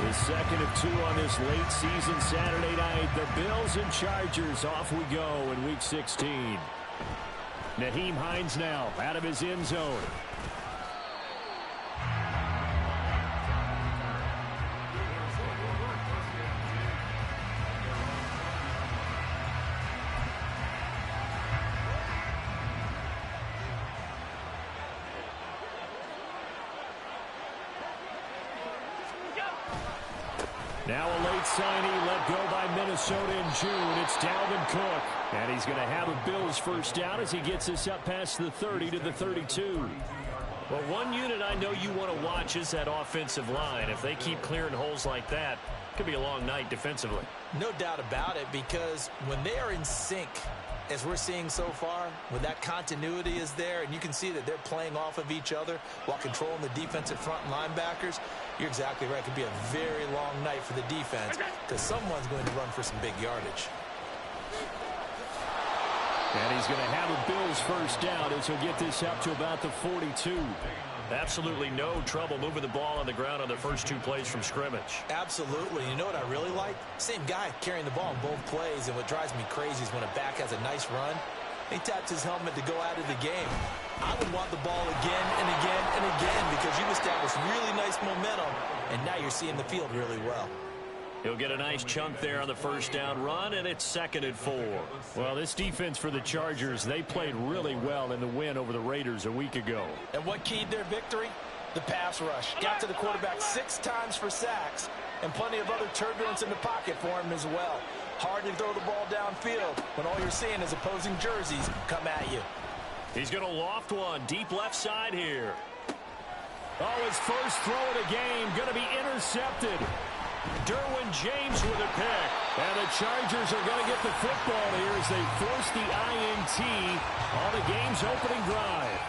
The second of two on this late season Saturday night. The Bills and Chargers, off we go in Week 16. Nyheim Hines now out of his end zone. Now a late signing let go by Minnesota in June. It's Dalvin Cook. And he's going to have a Bills first down as he gets this up past the 30 to the 32. Well, one unit I know you want to watch is that offensive line. If they keep clearing holes like that, it could be a long night defensively. No doubt about it, because when they are in sync, as we're seeing so far, when that continuity is there and you can see that they're playing off of each other while controlling the defensive front linebackers, you're exactly right. It could be a very long night for the defense because someone's going to run for some big yardage. And he's going to have a Bills first down as he'll get this up to about the 42. Absolutely no trouble moving the ball on the ground on the first two plays from scrimmage. Absolutely. You know what I really like? Same guy carrying the ball in both plays, and what drives me crazy is when a back has a nice run, he taps his helmet to go out of the game. I would want the ball again and again and again because you've established really nice momentum, and now you're seeing the field really well. He'll get a nice chunk there on the first down run, and it's 2nd and 4. Well, this defense for the Chargers, they played really well in the win over the Raiders a week ago. And what keyed their victory? The pass rush. Got to the quarterback 6 times for sacks, and plenty of other turbulence in the pocket for him as well. Hard to throw the ball downfield when all you're seeing is opposing jerseys come at you. He's going to loft one deep left side here. Oh, his first throw of the game going to be intercepted. Derwin James with a pick. And the Chargers are going to get the football here as they force the INT on the game's opening drive.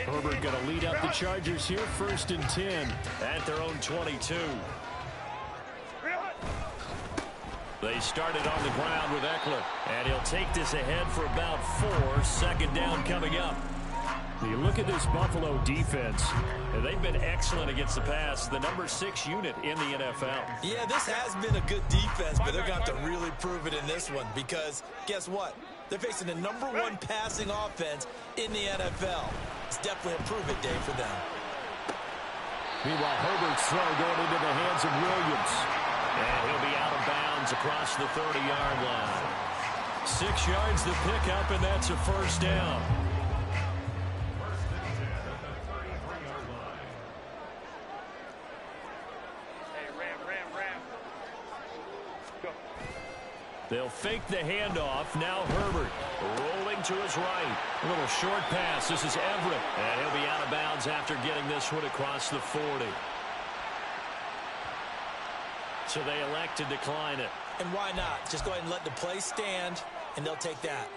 Herbert going to lead up the Chargers here, 1st and 10. At their own 22. They started on the ground with Eckler. And he'll take this ahead for about 4. 2nd down coming up. You look at this Buffalo defense. And they've been excellent against the pass. The number 6 unit in the NFL. Yeah, this has been a good defense, but they're going to have to really prove it in this one because guess what? They're facing the number 1 passing offense in the NFL. It's definitely a prove-it day for them. Meanwhile, Herbert's throw going into the hands of Williams. And he'll be out of bounds across the 30-yard line. 6 yards the pickup, and that's a first down. They'll fake the handoff. Now Herbert rolling to his right. A little short pass. This is Everett. And he'll be out of bounds after getting this one across the 40. So they elect to decline it. And why not? Just go ahead and let the play stand, and they'll take that.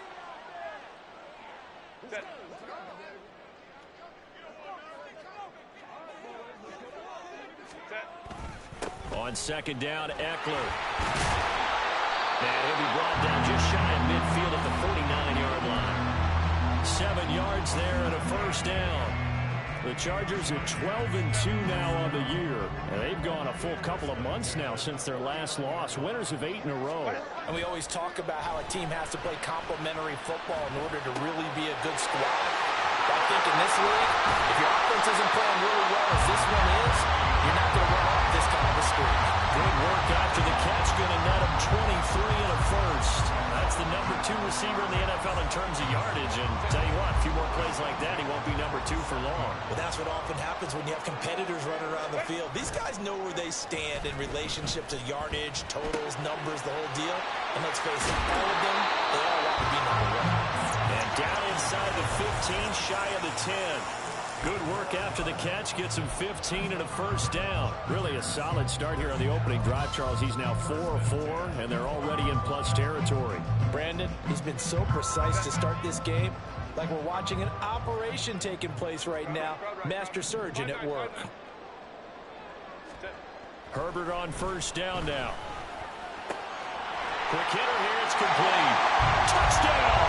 On 2nd down, Eckler. And he'll be brought down just shy of midfield at the 49-yard line. 7 yards there and a first down. The Chargers are 12-2 now on the year. And they've gone a full couple of months now since their last loss. Winners of 8 in a row. And we always talk about how a team has to play complementary football in order to really be a good squad. But I think in this league, if your offense isn't playing really well as this one is, you're not going to run off this kind of a streak. Good work after the catch. Going to net him 23 and a first. That's the number 2 receiver in the NFL in terms of yardage. And tell you what, a few more plays like that, he won't be number 2 for long. Well, that's what often happens when you have competitors running around the field. These guys know where they stand in relationship to yardage, totals, numbers, the whole deal. And let's face it, all of them, they all want to be number 1. And down inside the 15, shy of the 10. Good work after the catch. Gets him 15 and a first down. Really a solid start here on the opening drive, Charles. He's now 4 of 4, and they're already in plus territory. Brandon, he's been so precise to start this game. Like we're watching an operation taking place right now. Master surgeon at work. Herbert on first down now. Quick hitter here. It's complete. Touchdown!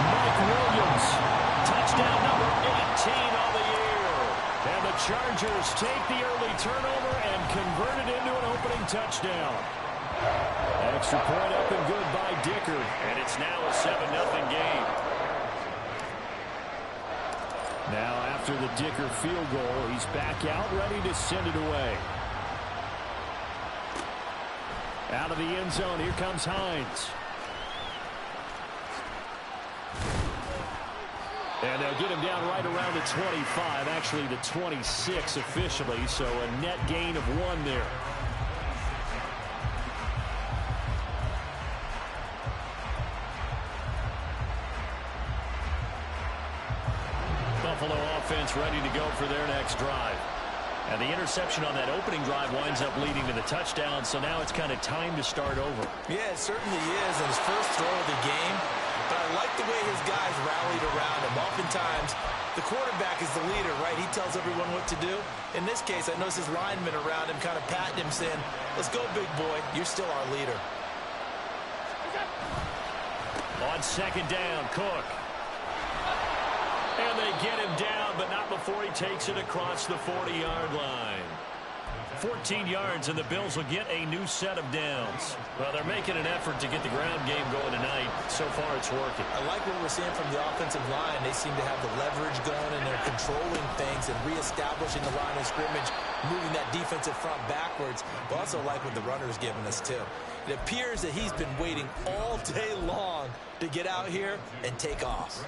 Mike Williams. Touchdown number 18 on the year. And the Chargers take the early turnover and convert it into an opening touchdown. Extra point up and good by Dicker. And it's now a 7-0 game. Now after the Dicker field goal, he's back out ready to send it away. Out of the end zone, here comes Hines. And they'll get him down right around the 25, actually the 26 officially, so a net gain of 1 there. Buffalo offense ready to go for their next drive. And the interception on that opening drive winds up leading to the touchdown, so now it's kind of time to start over. Yeah, it certainly is, and his first throw of the game. But I like the way his guys rallied around him. Oftentimes, the quarterback is the leader, right? He tells everyone what to do. In this case, I noticed his linemen around him kind of patting him, saying, let's go, big boy. You're still our leader. On second down, Cook. And they get him down, but not before he takes it across the 40-yard line. 14 yards, and the Bills will get a new set of downs. Well, they're making an effort to get the ground game going tonight. So far, it's working. I like what we're seeing from the offensive line. They seem to have the leverage going, and they're controlling things and reestablishing the line of scrimmage, moving that defensive front backwards. But also like what the runner's giving us, too. It appears that he's been waiting all day long to get out here and take off.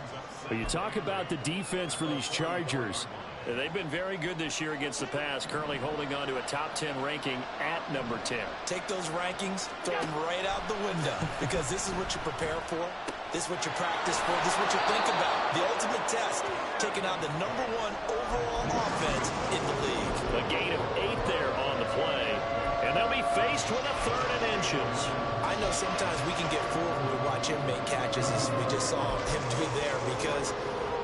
But you talk about the defense for these Chargers. They've been very good this year against the pass, currently holding on to a top 10 ranking at number 10. Take those rankings, throw them right out the window, because this is what you prepare for. This is what you practice for. This is what you think about. The ultimate test, taking on the #1 overall offense in the league. A gain of 8 there on the play, and they'll be faced with a 3rd and inches. I know sometimes we can get fooled when we watch him make catches, as we just saw him do there, because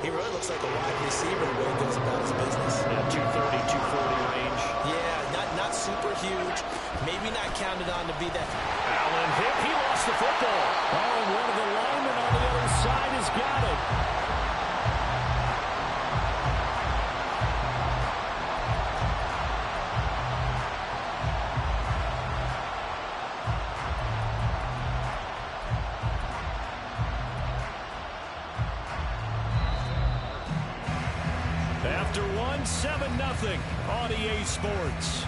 he really looks like a wide receiver the way he goes about his business. Yeah, 230, 240 range. Yeah, not super huge. Maybe not counted on to be that. Allen hit. He lost the football. Oh, and one of the linemen on the other side has got it. After 7-0 on EA Sports.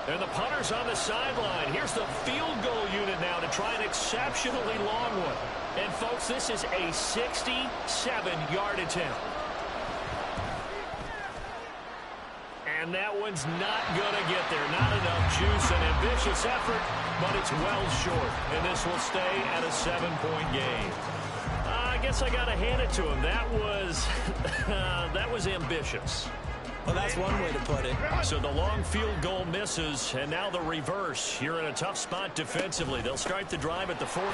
And the punter's on the sideline. Here's the field goal unit now to try an exceptionally long one. And, folks, this is a 67-yard attempt. And that one's not going to get there. Not enough juice. An ambitious effort, but it's well short. And this will stay at a 7-point game. I guess I got to hand it to him. That was ambitious. Well, that's one way to put it. So the long field goal misses, and now the reverse. You're in a tough spot defensively. They'll start the drive at the 43.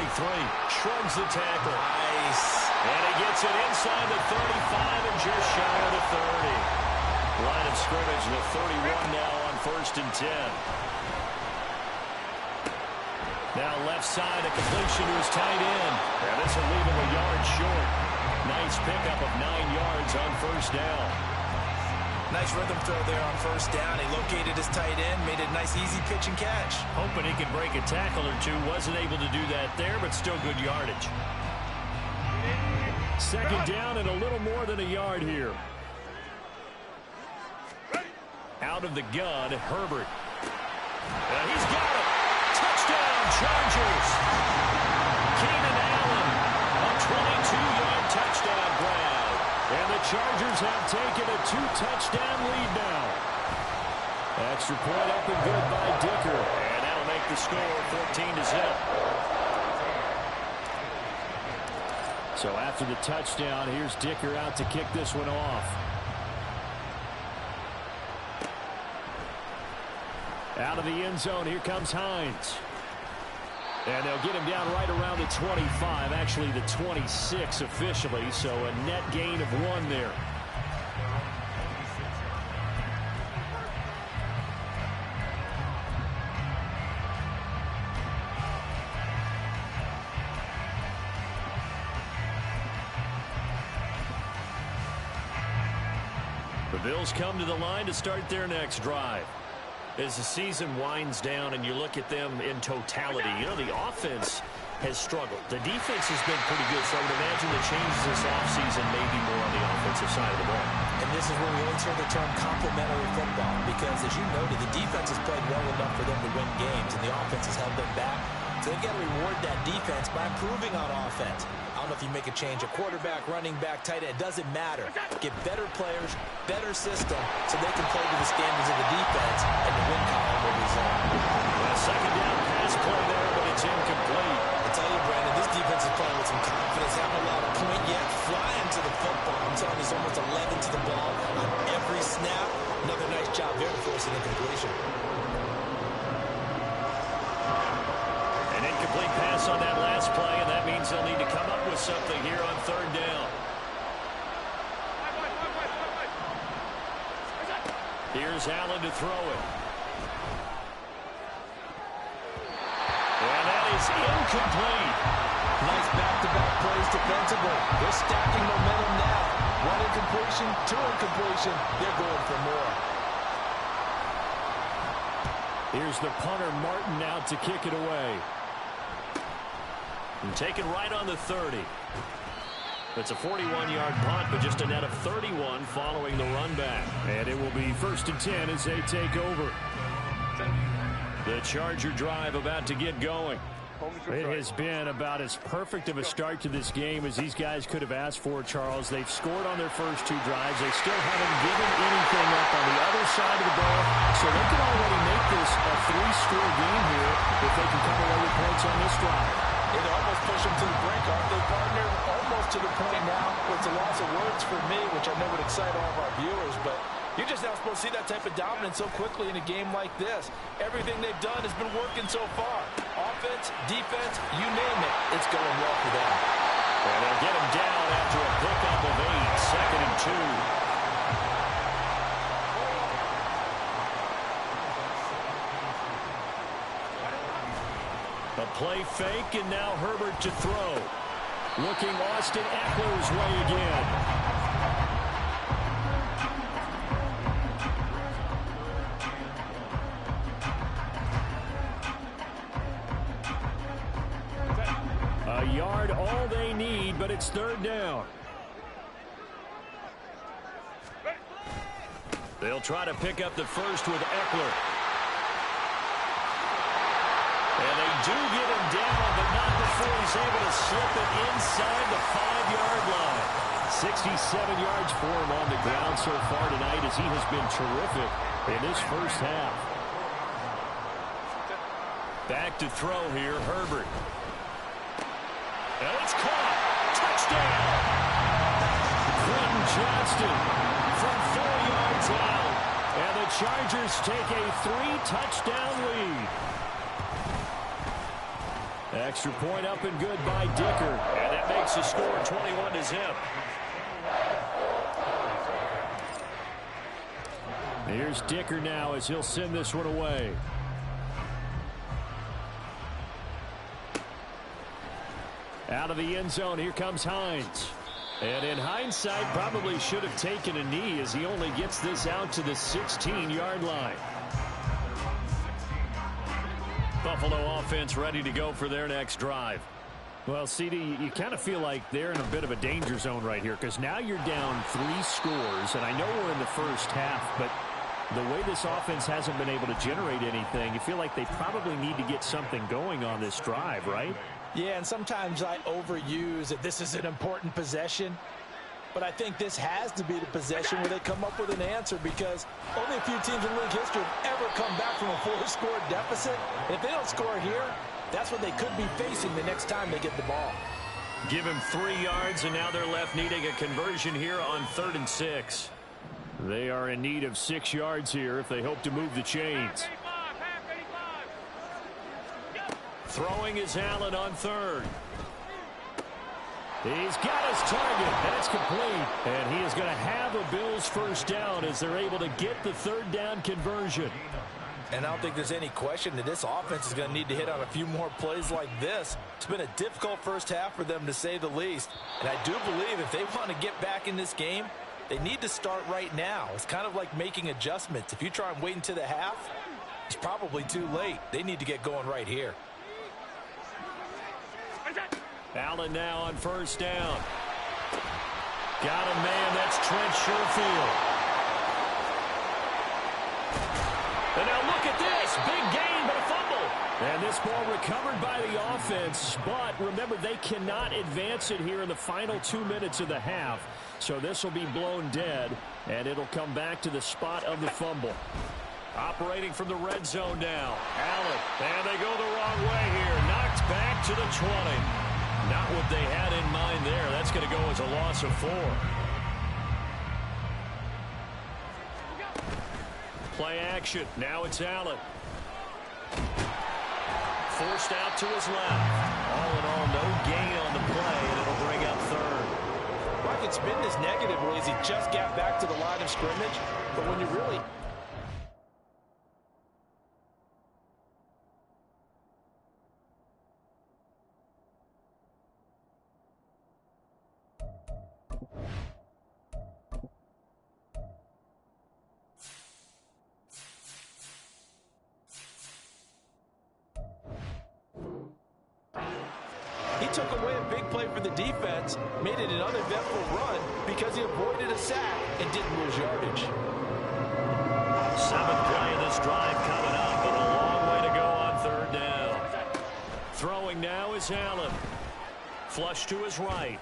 Shrugs the tackle. Nice. And he gets it inside the 35 and just shy of the 30. Line of scrimmage, the 31 now on 1st and 10. Now left side, a completion to his tight end. And this will leave him a yard short. Nice pickup of 9 yards on 1st down. Nice rhythm throw there on 1st down. He located his tight end, made it a nice, easy pitch and catch. Hoping he could break a tackle or two. Wasn't able to do that there, but still good yardage. 2nd down and a little more than a yard here. Out of the gun, Herbert. And he's got it. Touchdown, Chargers. Keenan Allen, a 22-yard touchdown grab. And the Chargers have taken a 2-touchdown lead now. Extra point up and good by Dicker. And that'll make the score 14-0. So after the touchdown, here's Dicker out to kick this one off. Out of the end zone, here comes Hines. And they'll get him down right around the 25, actually the 26 officially, so a net gain of 1 there. The Bills come to the line to start their next drive. As the season winds down and you look at them in totality, you know, the offense has struggled. The defense has been pretty good, so I would imagine the changes this offseason may be more on the offensive side of the ball. And this is where we always hear the term complementary football, because as you noted, the defense has played well enough for them to win games, and the offense has held them back. So they've got to reward that defense by improving on offense. I don't know if you make a change, a quarterback, running back, tight end, it doesn't matter. Get better players, better system, so they can play to the standards of the defense, and the win column will result. A second down pass play there, but it's incomplete. I tell you, Brandon, this defense is playing with some confidence. Haven't allowed a point yet. Flying to the football. I'm telling you, it's almost 11 to the ball on every snap. Another nice job there to force an incompletion. An incomplete pass on that last play, and that means they'll need to come up with something here on third down. Here's Allen to throw it. And that is incomplete. Nice back-to-back plays defensively. They're stacking momentum now. 1 incompletion, 2 incompletion. They're going for more. Here's the punter, Martin, out to kick it away. And taken right on the 30. It's a 41-yard punt, but just a net of 31 following the run back. And it will be 1st and 10 as they take over. The Charger drive about to get going. It has been about as perfect of a start to this game as these guys could have asked for, Charles. They've scored on their first 2 drives. They still haven't given anything up on the other side of the ball, so they can already make this a 3-score game here if they can come away with points on this drive. It almost pushed them to the brink, aren't they, partner? Almost to the point now. It's a loss of words for me, which I know would excite all of our viewers, but you're just not supposed to see that type of dominance so quickly in a game like this. Everything they've done has been working so far. Offense, defense, you name it, it's going well for them. And they'll get him down after a pickup of 8, 2nd and 2. A play fake, and now Herbert to throw. Looking Austin Eckler's way again. A yard, all they need, but it's 3rd down. They'll try to pick up the first with Eckler. And they do get him down, but not before he's able to slip it inside the 5-yard line. 67 yards for him on the ground so far tonight, as he has been terrific in this first half. Back to throw here, Herbert. And it's caught. Touchdown. Quentin Johnston from 4 yards out. And the Chargers take a 3-touchdown lead. Extra point up and good by Dicker. And that makes the score 21-0. Here's Dicker now as he'll send this one away. Out of the end zone, here comes Hines. And in hindsight, probably should have taken a knee as he only gets this out to the 16-yard line. Buffalo offense ready to go for their next drive. Well, CD, you kind of feel like they're in a bit of a danger zone right here, because now you're down 3 scores, and I know we're in the first half, but the way this offense hasn't been able to generate anything, you feel like they probably need to get something going on this drive, right? Yeah, and sometimes I overuse that this is an important possession. But I think this has to be the possession where they come up with an answer, because only a few teams in league history have ever come back from a 4-score deficit. If they don't score here, that's what they could be facing the next time they get the ball. Give him 3 yards, and now they're left needing a conversion here on 3rd and 6. They are in need of 6 yards here if they hope to move the chains. Throwing is Allen on 3rd. He's got his target. That's complete. And he is going to have a Bills first down as they're able to get the 3rd down conversion. And I don't think there's any question that this offense is going to need to hit on a few more plays like this. It's been a difficult first half for them, to say the least. And I do believe if they want to get back in this game, they need to start right now. It's kind of like making adjustments. If you try and wait until the half, it's probably too late. They need to get going right here. Allen now on 1st down. Got a man. That's Trent Sherfield. And now look at this. Big gain, but a fumble. And this ball recovered by the offense. But remember, they cannot advance it here in the final 2 minutes of the half. So this will be blown dead, and it'll come back to the spot of the fumble. Operating from the red zone now. Allen. And they go the wrong way here. Knocked back to the 20. Not what they had in mind there. That's going to go as a loss of 4. Play action. Now it's Allen. Forced out to his left. All in all, no gain on the play, and it'll bring up 3rd. Well, I could spin this negatively as he just got back to the line of scrimmage. But when you really... He took away a big play for the defense, made it an uneventful run because he avoided a sack and didn't lose yardage. 7th play of this drive coming up, but a long way to go on 3rd down. Throwing now is Allen. Flush to his right.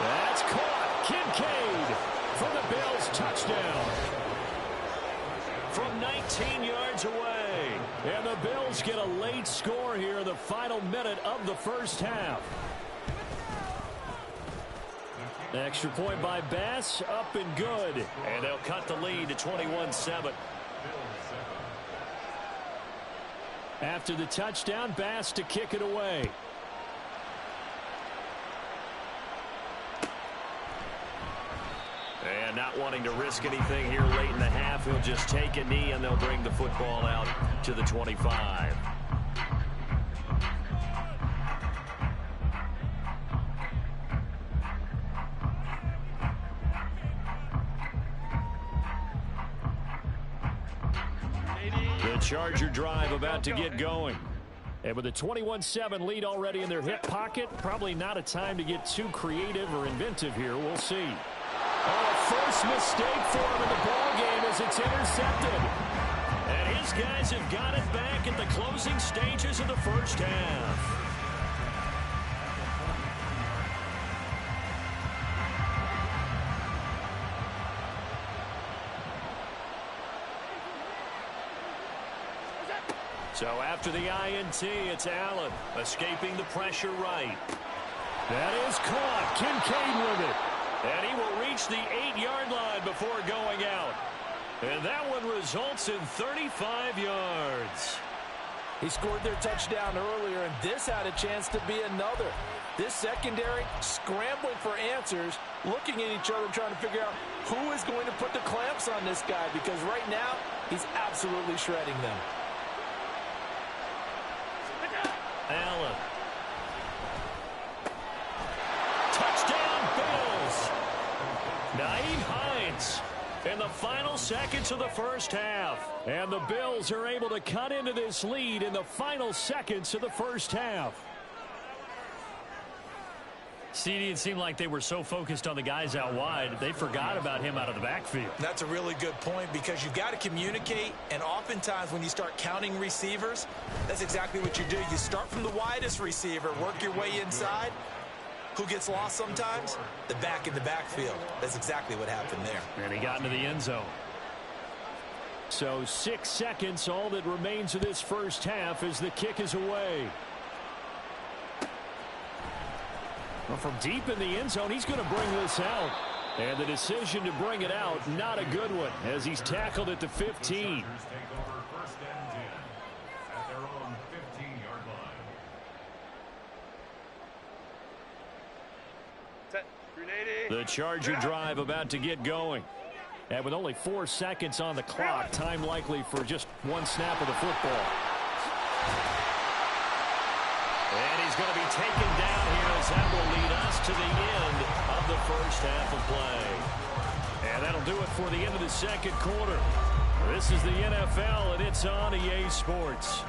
That's caught. Kincaid for the Bills. Touchdown. From 19 yards away. And the Bills get a late score here in the final minute of the first half. Extra point by Bass, up and good. And they'll cut the lead to 21-7. After the touchdown, Bass to kick it away. And not wanting to risk anything here late in the half, he'll just take a knee and they'll bring the football out to the 25. The Charger drive about to get going. And with a 21-7 lead already in their hip pocket, probably not a time to get too creative or inventive here. We'll see. Oh, first mistake for him in the ball game as it's intercepted. And his guys have got it back at the closing stages of the first half. So after the INT, it's Allen escaping the pressure right. That is caught. Kincaid with it. And he will reach the 8-yard line before going out. And that one results in 35 yards. He scored their touchdown earlier, and this had a chance to be another. This secondary scrambling for answers, looking at each other, trying to figure out who is going to put the clamps on this guy, because right now he's absolutely shredding them. Allen. Touchdown, Bills. Nyheim Hines in the final seconds of the first half. And the Bills are able to cut into this lead in the final seconds of the first half. CD, it seemed like they were so focused on the guys out wide, they forgot about him out of the backfield. That's a really good point, because you've got to communicate, and oftentimes when you start counting receivers, that's exactly what you do. You start from the widest receiver, work your way inside. Who gets lost sometimes? The back in the backfield. That's exactly what happened there. And he got into the end zone. So 6 seconds, all that remains of this first half as the kick is away. Well, from deep in the end zone, he's going to bring this out. And the decision to bring it out, not a good one, as he's tackled at the 15. The Charger drive about to get going. And with only 4 seconds on the clock, time likely for just one snap of the football. And he's going to be taken down here as that will lead us to the end of the first half of play. And that'll do it for the end of the second quarter. This is the NFL, and it's on EA Sports.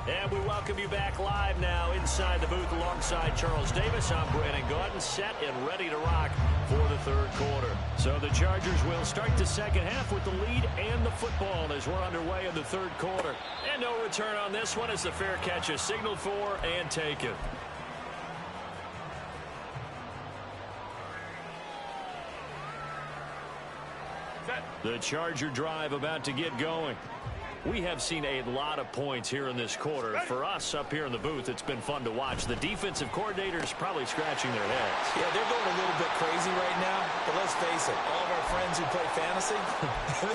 And we welcome you back live now inside the booth alongside Charles Davis. I'm Brandon Gaudin, set and ready to rock for the third quarter. So the Chargers will start the second half with the lead and the football as we're underway in the third quarter. And no return on this one as the fair catch is signaled for and taken. The Charger drive about to get going. We have seen a lot of points here in this quarter. For us up here in the booth, it's been fun to watch. The defensive coordinators probably scratching their heads. Yeah, they're going a little bit crazy right now. But let's face it, all of our friends who play fantasy,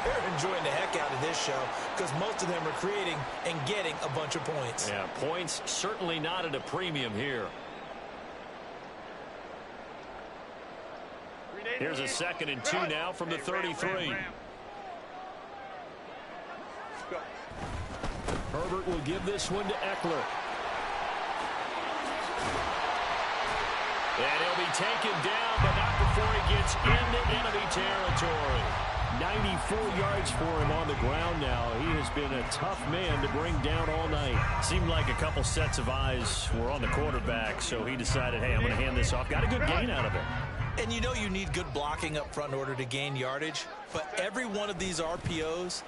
they're enjoying the heck out of this show because most of them are creating and getting a bunch of points. Yeah, points certainly not at a premium here. Here's a 2nd and 2 now from the 33. Herbert will give this one to Eckler. And he'll be taken down, but not before he gets into enemy territory. 94 yards for him on the ground now. He has been a tough man to bring down all night. Seemed like a couple sets of eyes were on the quarterback, so he decided, hey, I'm going to hand this off. Got a good gain out of it. And you know you need good blocking up front in order to gain yardage, but every one of these RPOs,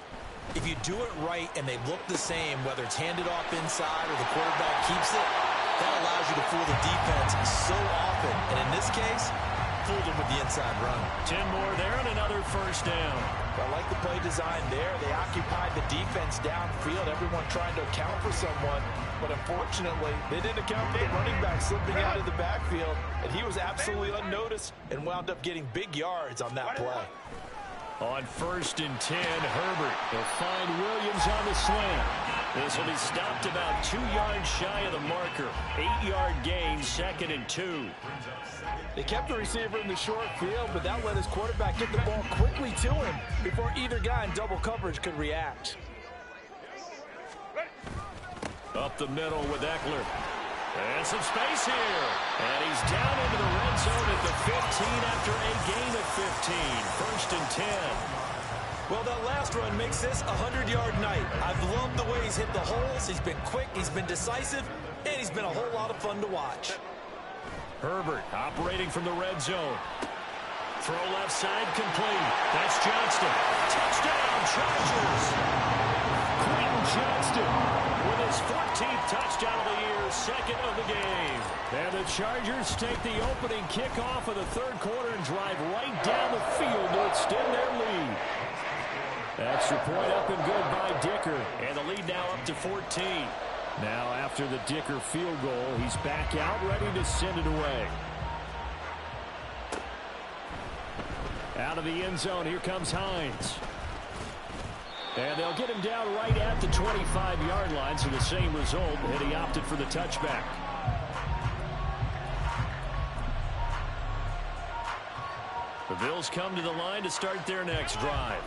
if you do it right and they look the same, whether it's handed off inside or the quarterback keeps it, that allows you to fool the defense so often. And in this case, fooled them with the inside run. 10 more there and another first down. I like the play design there. They occupied the defense downfield, everyone trying to account for someone. But unfortunately, they didn't account for the running back slipping out of the backfield. And he was absolutely unnoticed and wound up getting big yards on that play. On 1st and 10, Herbert will find Williams on the slant. This will be stopped about 2 yards shy of the marker. 8-yard gain, 2nd and 2. They kept the receiver in the short field, but that let his quarterback get the ball quickly to him before either guy in double coverage could react. Up the middle with Eckler. And some space here. And he's down into the red zone at the 15 after a gain of 15. 1st and 10. Well, that last run makes this a 100-yard night. I've loved the way he's hit the holes. He's been quick, he's been decisive, and he's been a whole lot of fun to watch. Herbert operating from the red zone. Throw left side complete. That's Johnston. Touchdown, Chargers. Quentin Johnston with his 14th touchdown of the year, 2nd of the game. And the Chargers take the opening kickoff of the third quarter and drive right down the field to extend their lead. Extra point up and good by Dicker. And the lead now up to 14. Now after the Dicker field goal, he's back out ready to send it away. Out of the end zone, here comes Hines. And they'll get him down right at the 25-yard line, so the same result, and he opted for the touchback. The Bills come to the line to start their next drive.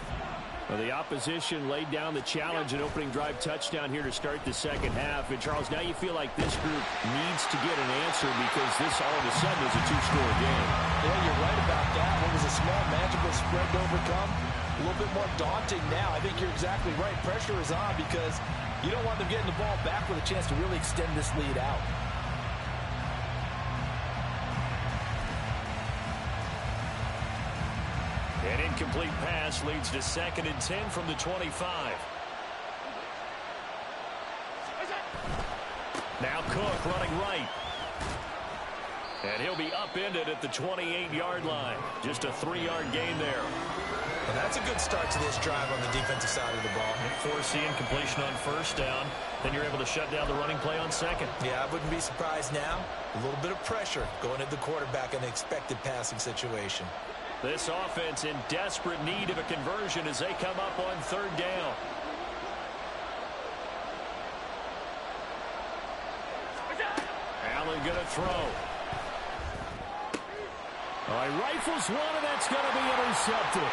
Well, the opposition laid down the challenge and opening drive touchdown here to start the second half. And, Charles, now you feel like this group needs to get an answer because this all of a sudden is a two-score game. Yeah, you're right about that. What was a small, manageable spread to overcome, a little bit more daunting now. I think you're exactly right. Pressure is on because you don't want them getting the ball back with a chance to really extend this lead out. An incomplete pass leads to 2nd and 10 from the 25. Now Cook running right. And he'll be upended at the 28-yard line. Just a 3-yard gain there. And that's a good start to this drive on the defensive side of the ball. Force the incompletion on first down. Then you're able to shut down the running play on second. Yeah, I wouldn't be surprised now. A little bit of pressure going at the quarterback in the expected passing situation. This offense in desperate need of a conversion as they come up on third down. Allen going to throw. All right, rifles one, and that's going to be intercepted.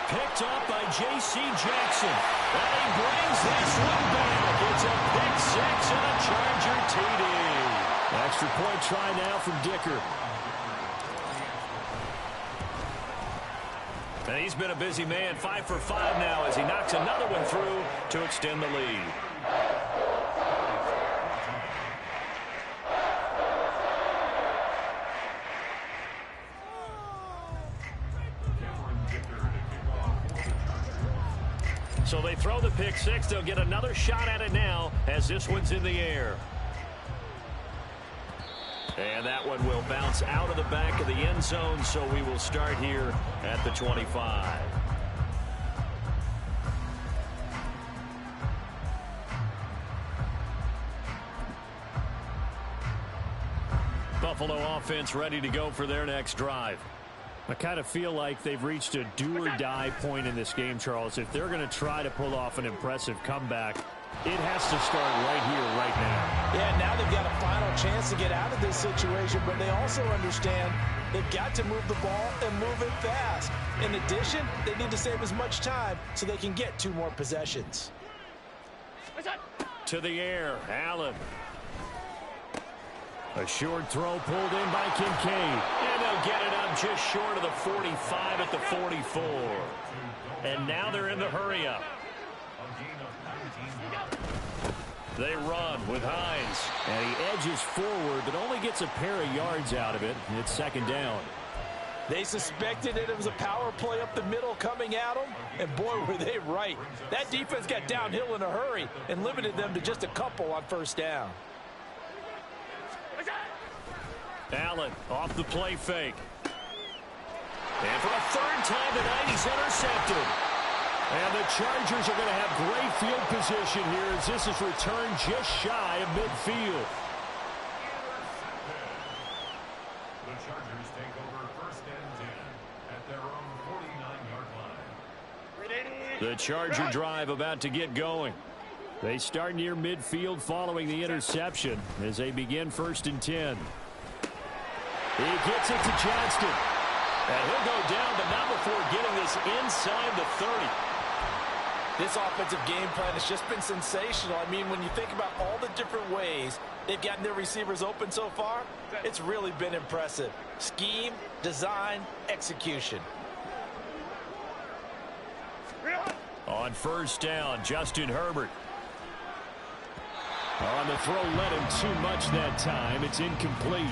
Picked up by J.C. Jackson. And he brings this one back. It's a pick six and a Charger TD. Extra point try now from Dicker. And he's been a busy man, 5 for 5 now as he knocks another one through to extend the lead. So they throw the pick six. They'll get another shot at it now as this one's in the air. And that one will bounce out of the back of the end zone, so we will start here at the 25. Buffalo offense ready to go for their next drive. I kind of feel like they've reached a do-or-die point in this game, Charles. If they're going to try to pull off an impressive comeback, it has to start right here, right now. Yeah, now they've got a final chance to get out of this situation, but they also understand they've got to move the ball and move it fast. In addition, they need to save as much time so they can get 2 more possessions. To the air, Allen. A short throw pulled in by Kincaid. And they'll get it up just short of the 45 at the 44. And now they're in the hurry-up. They run with Hines. And he edges forward, but only gets a pair of yards out of it. And it's second down. They suspected it was a power play up the middle coming at them, and boy, were they right. That defense got downhill in a hurry and limited them to just a couple on first down. Allen off the play fake. And for the third time tonight, he's intercepted. And the Chargers are going to have great field position here as this is returned just shy of midfield. The Chargers take over first and 10 at their own 49-yard line. The Charger drive about to get going. They start near midfield following the interception as they begin first and 10. He gets it to Johnston. And he'll go down, but not before getting this inside the 30. This offensive game plan has just been sensational. I mean, when you think about all the different ways they've gotten their receivers open so far, it's really been impressive. Scheme, design, execution. On first down, Justin Herbert. On the throw, let him too much that time. It's incomplete.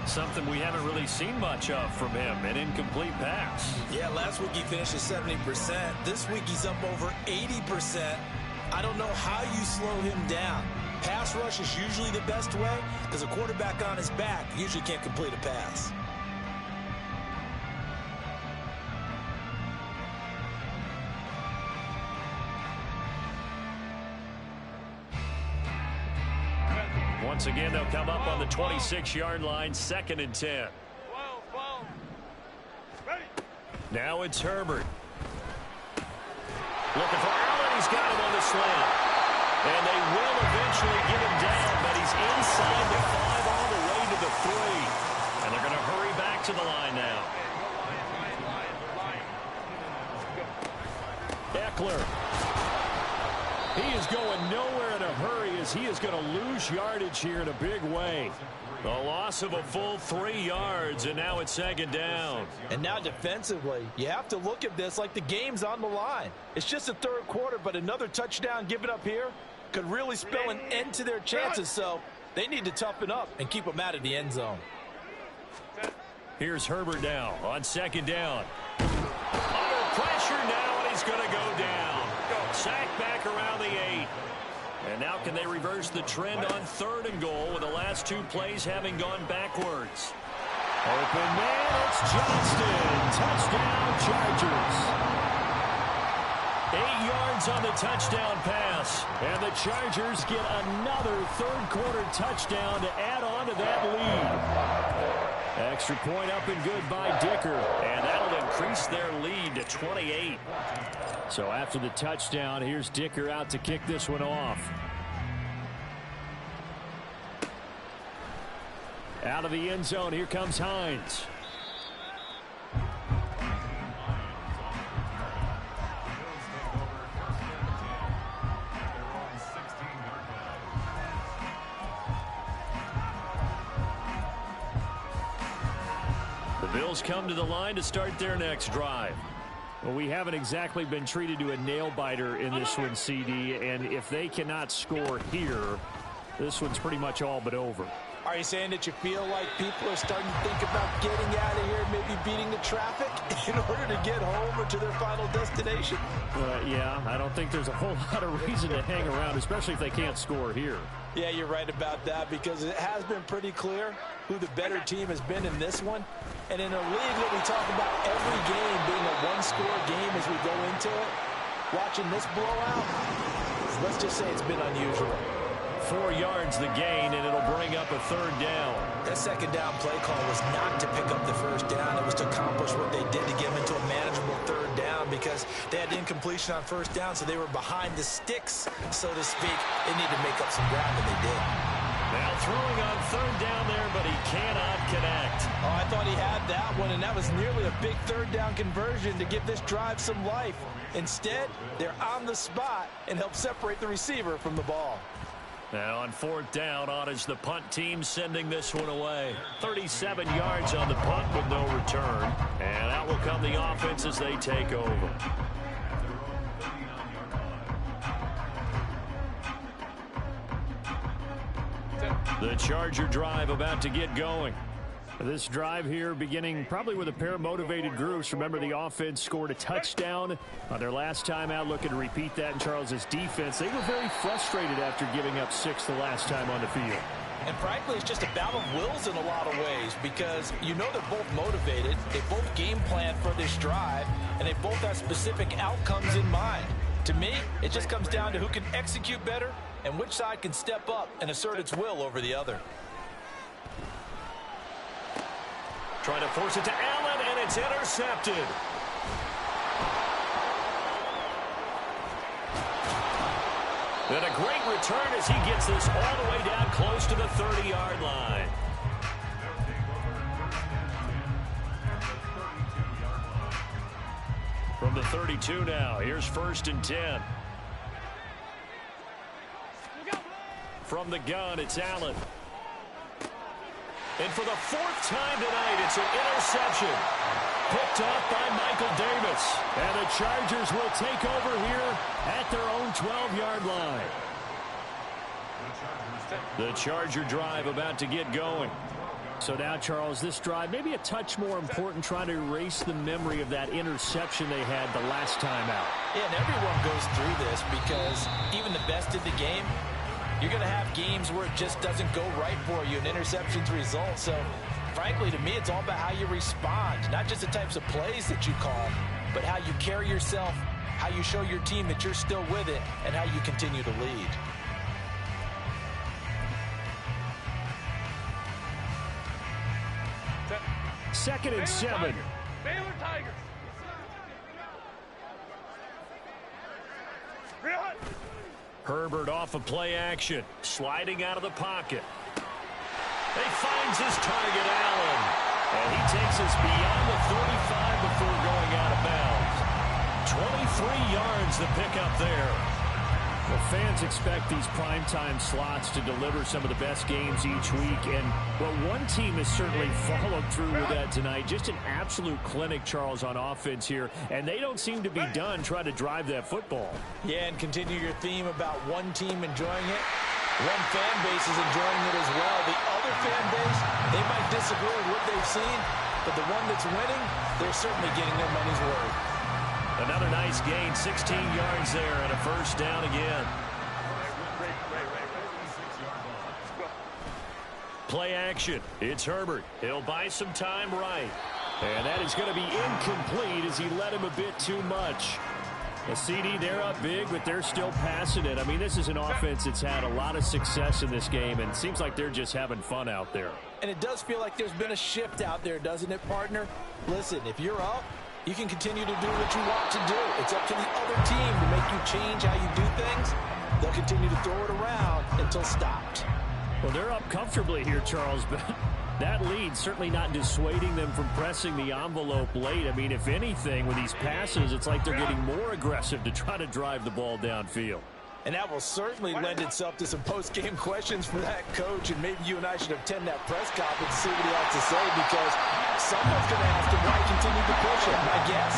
Something we haven't really seen much of from him, an incomplete pass. Yeah, last week he finished at 70%. This week he's up over 80%. I don't know how you slow him down. Pass rush is usually the best way because a quarterback on his back usually can't complete a pass. Once again, they'll come up on the 26-yard line, second and 10. Now it's Herbert. Looking for Allen. He's got him on the slant. And they will eventually get him down, but he's inside the 5 all the way to the 3. And they're going to hurry back to the line now. Eckler. He is going nowhere in a hurry as he is going to lose yardage here in a big way. The loss of a full 3 yards, and now it's second down. And now defensively, you have to look at this like the game's on the line. It's just the third quarter, but another touchdown given up here could really spell an end to their chances, so they need to toughen up and keep them out of the end zone. Here's Herbert now on second down. Under pressure now, and he's going to go down. Sacked back around the 8. And now can they reverse the trend on third and goal with the last 2 plays having gone backwards? Open man, it's Johnston. Touchdown, Chargers. 8 yards on the touchdown pass. And the Chargers get another third-quarter touchdown to add on to that lead. Extra point up and good by Dicker. And that'll increase their lead to 28. So after the touchdown, here's Dicker out to kick this one off. Out of the end zone, here comes Hines. The Bills come to the line to start their next drive. Well, we haven't exactly been treated to a nail-biter in this one, CD, and if they cannot score here, this one's pretty much all but over. Are you saying that you feel like people are starting to think about getting out of here, maybe beating the traffic in order to get home or to their final destination? Yeah, I don't think there's a whole lot of reason to hang around, especially if they can't score here. Yeah, you're right about that because it has been pretty clear who the better team has been in this one. And in a league that we talk about every game being a one-score game as we go into it, watching this blowout, let's just say it's been unusual. 4 yards the gain, and it'll bring up a third down. That second down play call was not to pick up the first down. It was to accomplish what they did to get them into a manageable third down because they had incompletion on first down, so they were behind the sticks, so to speak. They needed to make up some ground, and they did. Now throwing on third down there, but he cannot connect. Oh, I thought he had that one, and that was nearly a big third down conversion to give this drive some life. Instead, they're on the spot and help separate the receiver from the ball. Now on fourth down, on is the punt team sending this one away. 37 yards on the punt with no return. And out will come the offense as they take over. The Charger drive about to get going. This drive here beginning probably with a pair of motivated groups. Remember, the offense scored a touchdown on their last time out, looking to repeat that in Charles's defense. They were very frustrated after giving up 6 the last time on the field. And frankly, it's just a battle of wills in a lot of ways because you know they're both motivated. They both game plan for this drive, and they both have specific outcomes in mind. To me, it just comes down to who can execute better and which side can step up and assert its will over the other. Trying to force it to Allen, and it's intercepted. And a great return as he gets this all the way down close to the 30-yard line. From the 32 now, here's 1st and 10. From the gun, it's Allen. And for the 4th time tonight, it's an interception. Picked off by Michael Davis. And the Chargers will take over here at their own 12-yard line. The Charger drive about to get going. So now, Charles, this drive maybe a touch more important, trying to erase the memory of that interception they had the last time out. Yeah, and everyone goes through this because even the best of the game, you're going to have games where it just doesn't go right for you, and interceptions result. So, frankly, to me, it's all about how you respond, not just the types of plays that you call, but how you carry yourself, how you show your team that you're still with it, and how you continue to lead. Second and 7. Baylor Tigers. Real hot. Herbert off of play action, sliding out of the pocket. He finds his target, Allen. And he takes us beyond the 35 before going out of bounds. 23 yards the pickup there. Well, fans expect these primetime slots to deliver some of the best games each week. And, well, one team has certainly followed through with that tonight. Just an absolute clinic, Charles, on offense here. And they don't seem to be done trying to drive that football. Yeah, and continue your theme about one team enjoying it. One fan base is enjoying it as well. The other fan base, they might disagree with what they've seen, but the one that's winning, they're certainly getting their money's worth. Another nice gain, 16 yards there, and a 1st down again. Play action. It's Herbert. He'll buy some time right. And that is going to be incomplete as he led him a bit too much. A CD, they're up big, but they're still passing it. I mean, this is an offense that's had a lot of success in this game, and it seems like they're just having fun out there. And it does feel like there's been a shift out there, doesn't it, partner? Listen, if you're up, you can continue to do what you want to do. It's up to the other team to make you change how you do things. They'll continue to throw it around until stopped. Well, they're up comfortably here, Charles, but that lead certainly not dissuading them from pressing the envelope late. I mean, if anything, with these passes, it's like they're getting more aggressive to try to drive the ball downfield. And that will certainly lend itself to some post-game questions for that coach, and maybe you and I should attend that press conference to see what he has to say, because someone's going to ask him why he continued to push it. I guess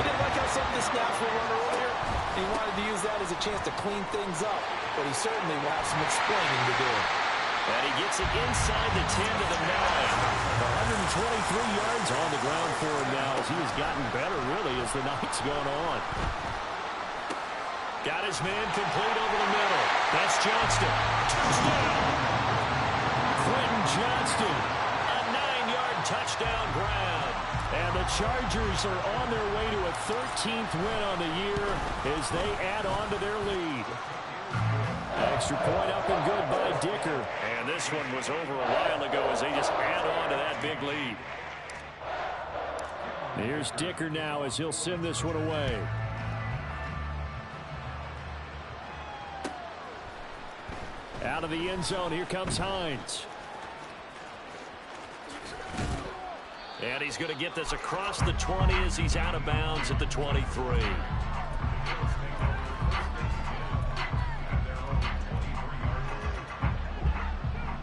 he didn't like how some of the snaps were run earlier, and he wanted to use that as a chance to clean things up, but he certainly will have some explaining to do. And he gets it inside the 10 to the 9. 123 yards on the ground for him now as he has gotten better, really, as the night's gone on. Got his man complete over the middle. That's Johnston. Touchdown! Quentin Johnston. A 9-yard touchdown grab. And the Chargers are on their way to a 13th win on the year as they add on to their lead. Extra point up and good by Dicker. And this one was over a while ago as they just add on to that big lead. Here's Dicker now as he'll send this one away. Out of the end zone, here comes Hines. And he's going to get this across the 20 as he's out of bounds at the 23.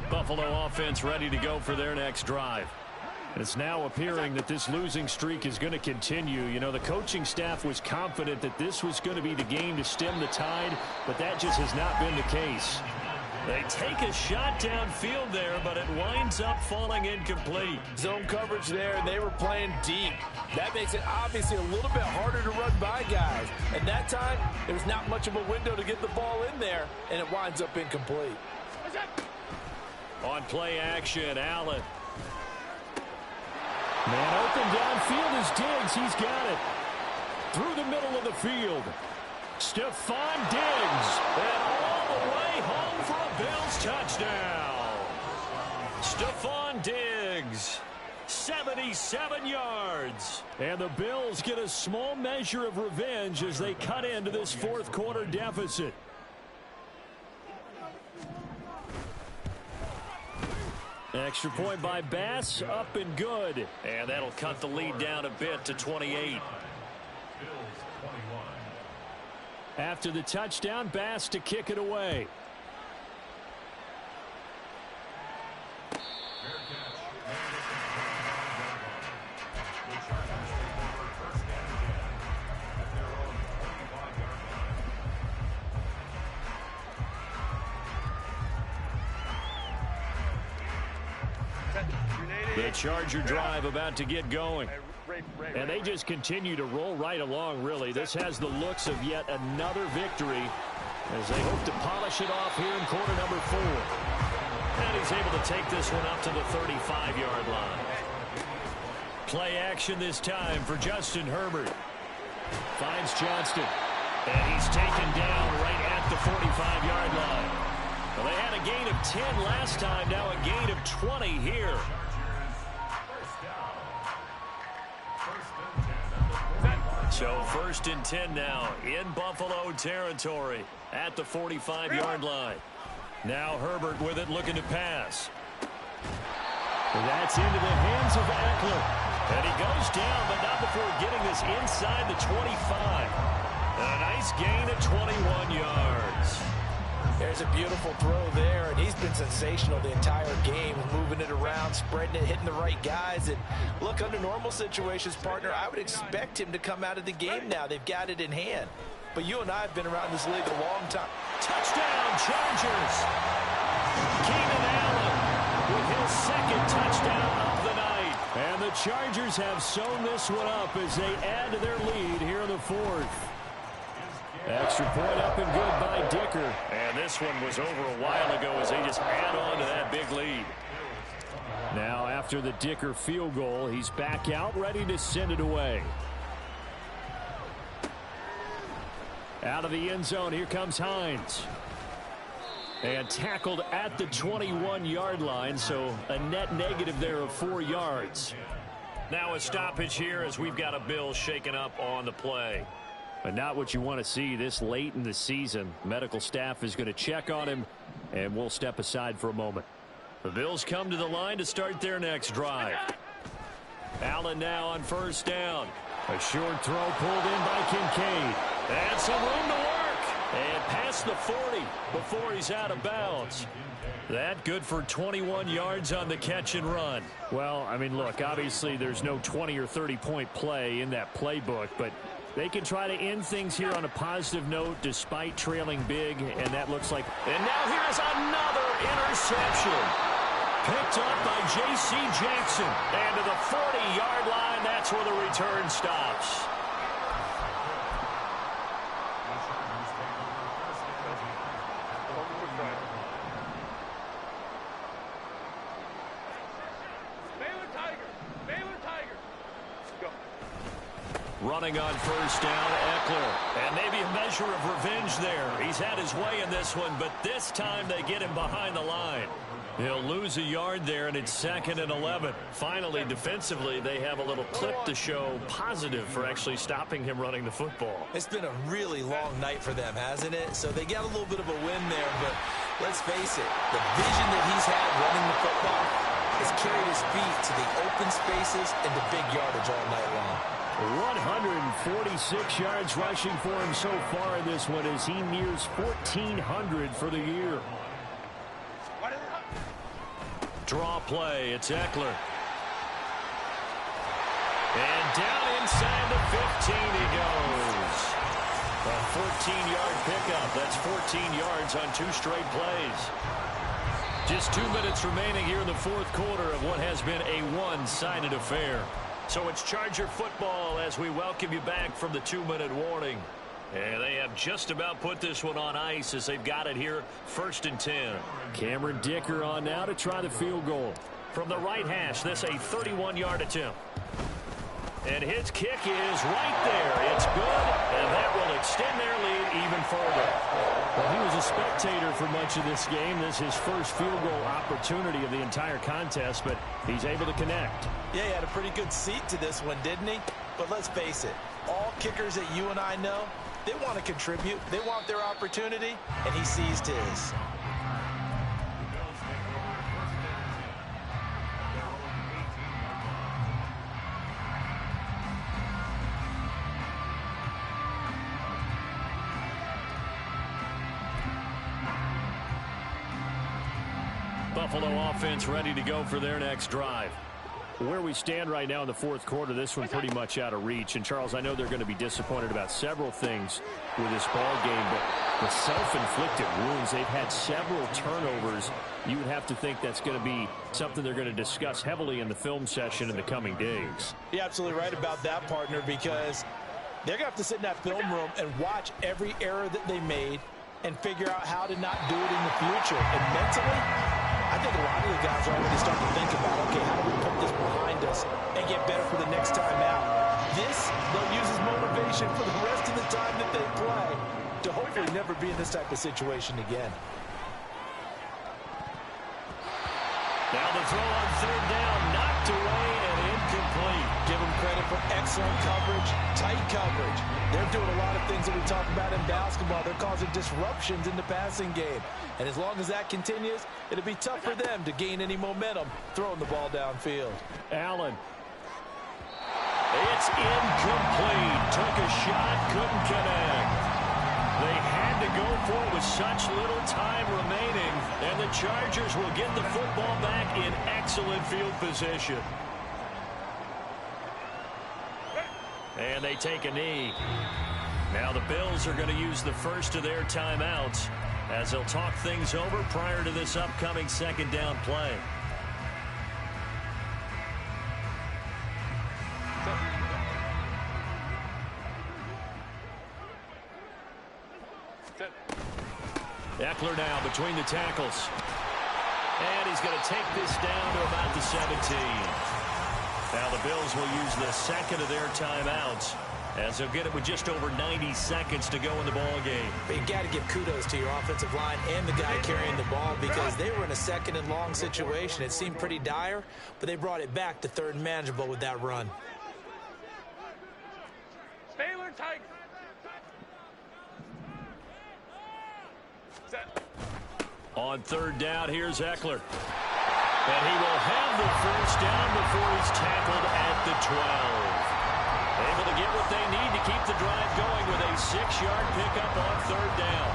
Buffalo offense ready to go for their next drive. It's now appearing that this losing streak is going to continue. You know, the coaching staff was confident that this was going to be the game to stem the tide, but that just has not been the case. They take a shot downfield there, but it winds up falling incomplete. Zone coverage there, and they were playing deep. That makes it obviously a little bit harder to run by guys. And that time, there was not much of a window to get the ball in there, and it winds up incomplete. On play action, Allen. Man open downfield is Diggs. He's got it. Through the middle of the field. Stephon Diggs. And all the way home for a Bills touchdown. Stephon Diggs. 77 yards. And the Bills get a small measure of revenge as they cut into this fourth quarter deficit. Extra point by Bass, up and good. And that'll cut the lead down a bit to 28. After the touchdown, Bass to kick it away. The Charger drive about to get going. And they just continue to roll right along, really. This has the looks of yet another victory as they hope to polish it off here in quarter number 4. And he's able to take this one up to the 35-yard line. Play action this time for Justin Herbert. Finds Johnston. And he's taken down right at the 45-yard line. Well, they had a gain of 10 last time, now a gain of 20 here. So 1st and 10 now in Buffalo territory at the 45-yard line. Now Herbert with it, looking to pass. And that's into the hands of Eckler. And he goes down, but not before getting this inside the 25. A nice gain of 21 yards. There's a beautiful throw there, and he's been sensational the entire game, moving it around, spreading it, hitting the right guys. And look, under normal situations, partner, I would expect him to come out of the game now. They've got it in hand. But you and I have been around this league a long time. Touchdown, Chargers! Keenan Allen with his 2nd touchdown of the night. And the Chargers have sewn this one up as they add to their lead here in the 4th. Extra point up and good by Dicker. And this one was over a while ago as they just add on to that big lead. Now after the Dicker field goal, he's back out ready to send it away. Out of the end zone, here comes Hines. And tackled at the 21-yard line, so a net negative there of 4 yards. Now a stoppage here as we've got a Bill shaken up on the play. But not what you want to see this late in the season. Medical staff is going to check on him, and we'll step aside for a moment. The Bills come to the line to start their next drive. Allen now on first down. A short throw pulled in by Kincaid. And some room to work. And past the 40 before he's out of bounds. That good for 21 yards on the catch and run. Well, I mean, look, obviously there's no 20 or 30-point play in that playbook, but they can try to end things here on a positive note despite trailing big, and that looks like... And now here's another interception. Picked up by J.C. Jackson. And to the 40-yard line, that's where the return stops. Running on first down, Eckler. And maybe a measure of revenge there. He's had his way in this one, but this time they get him behind the line. He'll lose a yard there, and it's 2nd and 11. Finally, defensively, they have a little clip to show positive for actually stopping him running the football. It's been a really long night for them, hasn't it? So they got a little bit of a win there, but let's face it, the vision that he's had running the football has carried his feet to the open spaces and the big yardage all night long. 146 yards rushing for him so far in this one as he nears 1,400 for the year. Draw play, it's Eckler. And down inside the 15 he goes. A 14-yard pickup. That's 14 yards on 2 straight plays. Just 2 minutes remaining here in the fourth quarter of what has been a one-sided affair. So it's Charger football as we welcome you back from the 2-minute warning. And they have just about put this one on ice as they've got it here, 1st and 10. Cameron Dicker on now to try the field goal. From the right hash, this a 31-yard attempt. And his kick is right there. It's good, and that will extend their lead even further. Well, he was a spectator for much of this game. This is his first field goal opportunity of the entire contest, but he's able to connect. Yeah, he had a pretty good seat to this one, didn't he? But let's face it, all kickers that you and I know, they want to contribute. They want their opportunity, and he seized his. Buffalo offense ready to go for their next drive. Where we stand right now in the fourth quarter, this one pretty much out of reach. And, Charles, I know they're going to be disappointed about several things with this ball game, but the self-inflicted wounds, they've had several turnovers. You would have to think that's going to be something they're going to discuss heavily in the film session in the coming days. You're absolutely right about that, partner, because they're going to have to sit in that film room and watch every error that they made and figure out how to not do it in the future. And mentally, I think a lot of the guys are already starting to think about, okay, how do we put this behind us and get better for the next time out? This, they'll use as motivation for the rest of the time that they play to hopefully never be in this type of situation again. Now the throw on 3rd down, knocked away and incomplete. Give them credit for excellent coverage, tight coverage. They're doing a lot of things that we talk about in basketball. They're causing disruptions in the passing game. And as long as that continues, it'll be tough for them to gain any momentum throwing the ball downfield. Allen. It's incomplete. Took a shot, couldn't connect. They had to go for it with such little time remaining, and the Chargers will get the football back in excellent field position. And they take a knee. Now the Bills are going to use the first of their timeouts as they'll talk things over prior to this upcoming 2nd down play. Eckler now between the tackles. And he's going to take this down to about the 17. Now the Bills will use the second of their timeouts, as they'll get it with just over 90 seconds to go in the ball game. But you got to give kudos to your offensive line and the guy carrying the ball, because they were in a second and long situation. It seemed pretty dire, but they brought it back to third and manageable with that run. Baylor tight. Set. On third down, here's Eckler. And he will have the first down before he's tackled at the 12. Able to get what they need to keep the drive going with a 6-yard pickup on third down.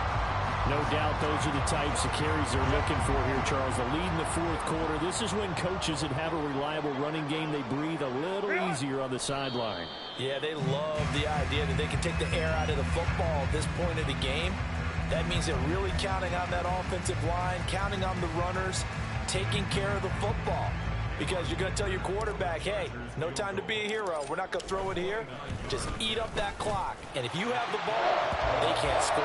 No doubt those are the types of carries they're looking for here, Charles. The lead in the fourth quarter. This is when coaches that have a reliable running game, they breathe a little easier on the sideline. Yeah, they love the idea that they can take the air out of the football at this point of the game. That means they're really counting on that offensive line, counting on the runners, taking care of the football. Because you're going to tell your quarterback, hey, no time to be a hero. We're not going to throw it here. Just eat up that clock. And if you have the ball, they can't score.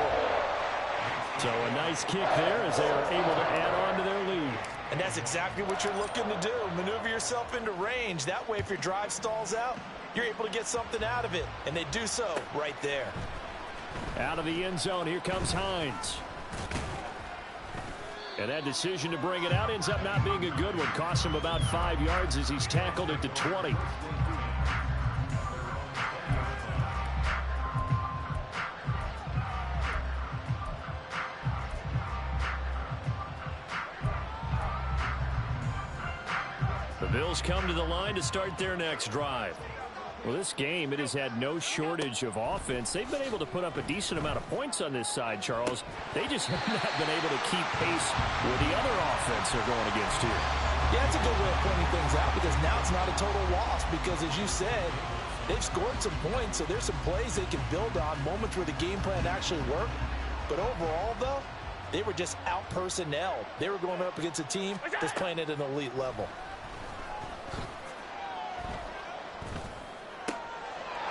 So a nice kick there as they are able to add on to their lead. And that's exactly what you're looking to do. Maneuver yourself into range. That way, if your drive stalls out, you're able to get something out of it. And they do so right there. Out of the end zone, here comes Hines. And that decision to bring it out ends up not being a good one. Costs him about 5 yards as he's tackled at the 20. The Bills come to the line to start their next drive. Well, this game, it has had no shortage of offense. They've been able to put up a decent amount of points on this side, Charles. They just have not been able to keep pace with the other offense they're going against here. Yeah, it's a good way of pointing things out, because now it's not a total loss, because as you said, they've scored some points, so there's some plays they can build on, moments where the game plan actually worked. But overall, though, they were just out-personnel. They were going up against a team that's playing at an elite level.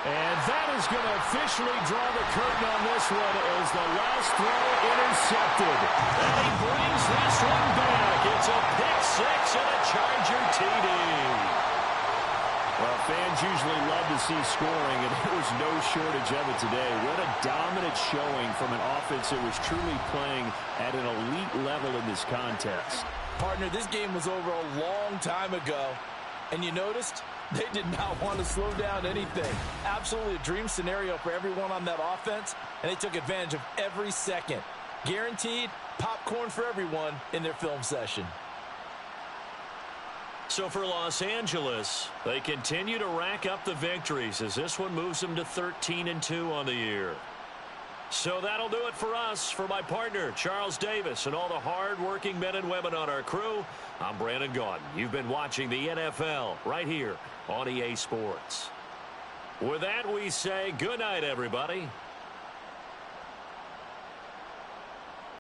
And that is going to officially draw the curtain on this one as the last throw intercepted. And he brings this one back. It's a pick six and a Charger TD. Well, fans usually love to see scoring, and there was no shortage of it today. What a dominant showing from an offense that was truly playing at an elite level in this contest. Partner, this game was over a long time ago, and you noticed they did not want to slow down anything. Absolutely a dream scenario for everyone on that offense, and they took advantage of every second. Guaranteed popcorn for everyone in their film session. So for Los Angeles, they continue to rack up the victories as this one moves them to 13-2 on the year. So that'll do it for us. For my partner, Charles Davis, and all the hard-working men and women on our crew, I'm Brandon Gaudin. You've been watching the NFL right here on EA Sports. With that, we say good night, everybody.